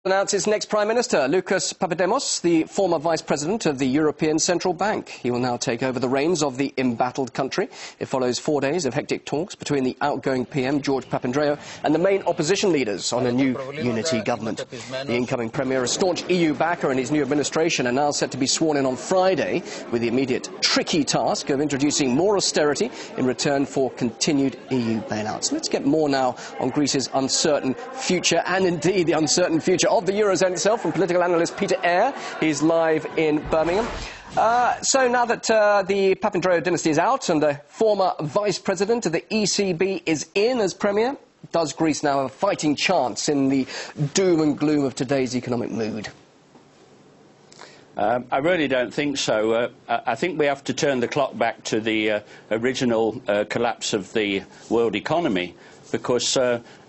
Announced its next Prime Minister, Lucas Papademos, the former Vice President of the European Central Bank. He will now take over the reins of the embattled country. It follows 4 days of hectic talks between the outgoing PM, George Papandreou, and the main opposition leaders on a new unity government. The incoming Premier, a staunch EU backer, and his new administration are now set to be sworn in on Friday with the immediate tricky task of introducing more austerity in return for continued EU bailouts. Let's get more now on Greece's uncertain future, and indeed the uncertain future of the Eurozone itself, from political analyst Peter Eyre. He's live in Birmingham. So now that the Papandreou dynasty is out and the former Vice President of the ECB is in as Premier, does Greece now have a fighting chance in the doom and gloom of today's economic mood? I really don't think so. I think we have to turn the clock back to the original collapse of the world economy, because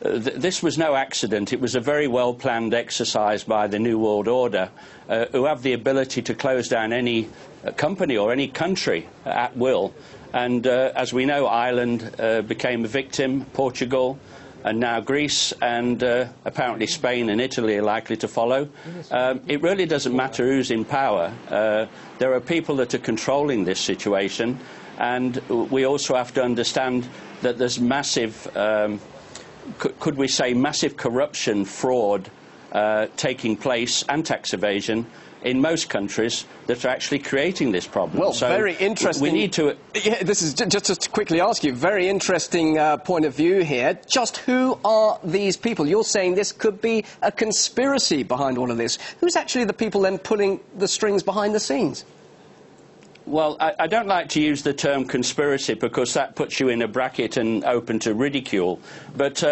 this was no accident. It was a very well-planned exercise by the New World Order, who have the ability to close down any company or any country at will. And as we know, Ireland became a victim, Portugal, and now Greece, and apparently Spain and Italy are likely to follow. It really doesn't matter who's in power. There are people that are controlling this situation, and we also have to understand that there's massive, could we say, massive corruption, fraud taking place, and tax evasion in most countries that are actually creating this problem. Well, so very interesting. We need to... Yeah, this is just to quickly ask you, very interesting point of view here. Just who are these people? You're saying this could be a conspiracy behind all of this. Who's actually the people then pulling the strings behind the scenes? Well, I don't like to use the term conspiracy because that puts you in a bracket and open to ridicule. But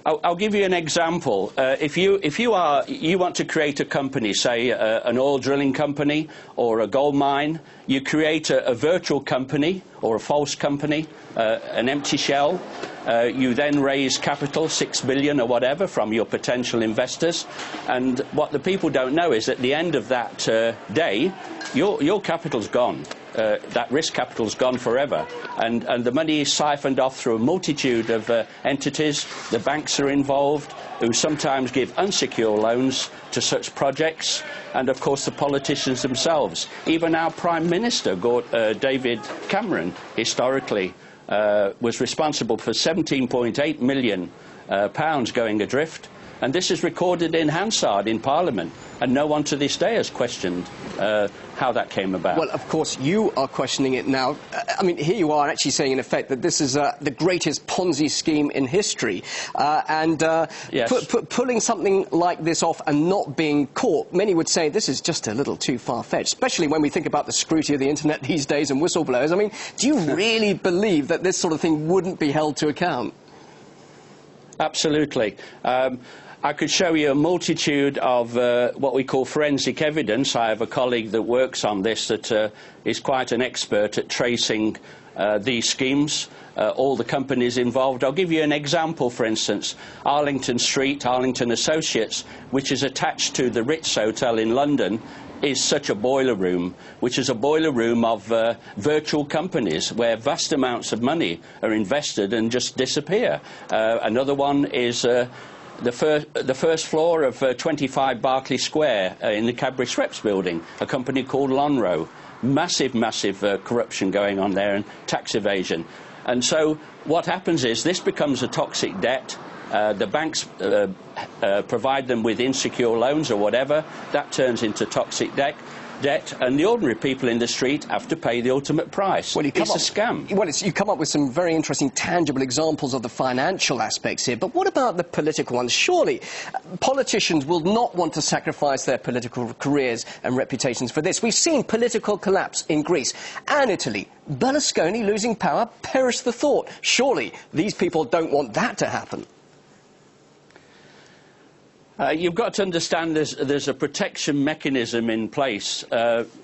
I'll give you an example. If you want to create a company, say an oil drilling company or a gold mine, you create a virtual company or a false company, an empty shell. You then raise capital, 6 billion or whatever, from your potential investors. And what the people don't know is at the end of that day, your capital's gone. That risk capital's gone forever, and the money is siphoned off through a multitude of entities. The banks are involved, who sometimes give unsecured loans to such projects, and of course the politicians themselves. Even our Prime Minister, David Cameron, historically was responsible for £17.8 million going adrift. And this is recorded in Hansard in Parliament, and no one to this day has questioned how that came about. Well, of course, you are questioning it now. I mean, here you are actually saying, in effect, that this is the greatest Ponzi scheme in history. Yes. Pulling something like this off and not being caught, many would say this is just a little too far-fetched, especially when we think about the scrutiny of the internet these days and whistleblowers. I mean, do you really believe that this sort of thing wouldn't be held to account? Absolutely. I could show you a multitude of what we call forensic evidence. I have a colleague that works on this that is quite an expert at tracing these schemes, all the companies involved. I'll give you an example, for instance. Arlington Street, Arlington Associates, which is attached to the Ritz Hotel in London, is such a boiler room, which is a boiler room of virtual companies where vast amounts of money are invested and just disappear. Another one is the first floor of 25 Berkeley Square in the Cadbury Schweppes building, a company called Lonrho. Massive corruption going on there, and tax evasion. And so what happens is this becomes a toxic debt. The banks provide them with insecure loans or whatever. That turns into toxic debt, and the ordinary people in the street have to pay the ultimate price. Well, it's a scam. Well, you come up with some very interesting, tangible examples of the financial aspects here, but what about the political ones? Surely politicians will not want to sacrifice their political careers and reputations for this. We've seen political collapse in Greece and Italy. Berlusconi losing power, perish the thought. Surely these people don't want that to happen. You've got to understand there's a protection mechanism in place.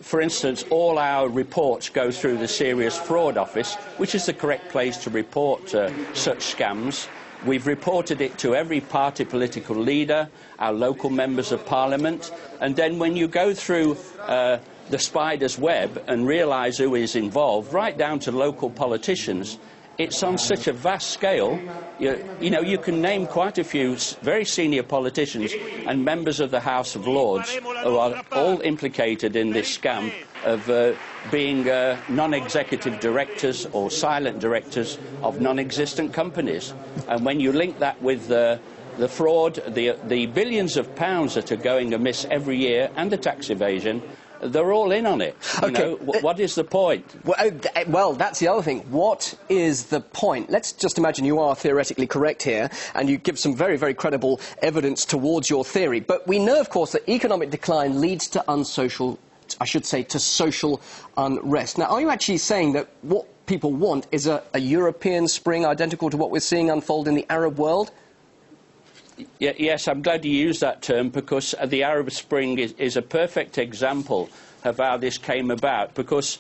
For instance, all our reports go through the Serious Fraud Office, which is the correct place to report such scams. We've reported it to every party political leader, our local members of parliament, and then when you go through the spider's web and realise who is involved, right down to local politicians, it's on such a vast scale. You know, you can name quite a few very senior politicians and members of the House of Lords who are all implicated in this scam of being non-executive directors or silent directors of non-existent companies. And when you link that with the fraud, the billions of pounds that are going amiss every year, and the tax evasion, they're all in on it. You know, what is the point? Well, that's the other thing. What is the point? Let's just imagine you are theoretically correct here, and you give some very, very credible evidence towards your theory. But we know, of course, that economic decline leads to unsocial, I should say, to social unrest. Now, are you actually saying that what people want is a European spring identical to what we're seeing unfold in the Arab world? Yes, I'm glad you used that term, because the Arab Spring is a perfect example of how this came about, because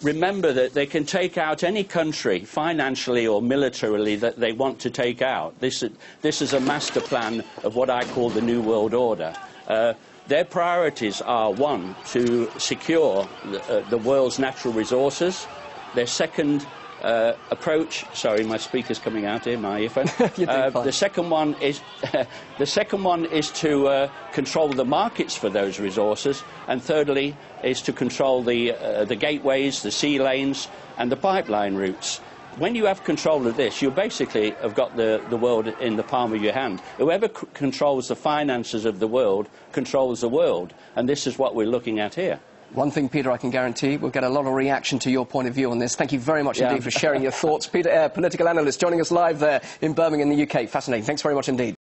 remember that they can take out any country financially or militarily that they want to take out. This is a master plan of what I call the New World Order. Their priorities are, one, to secure the world's natural resources. Their second approach. Sorry, my speaker's coming out here, my earphone. The second one is to control the markets for those resources, and thirdly is to control the gateways, the sea lanes, and the pipeline routes. When you have control of this, you basically have got the world in the palm of your hand. Whoever controls the finances of the world controls the world, and this is what we're looking at here. One thing, Peter, I can guarantee, we'll get a lot of reaction to your point of view on this. Thank you very much indeed for sharing your thoughts. Peter Eyre, political analyst, joining us live there in Birmingham, in the UK. Fascinating. Thanks very much indeed.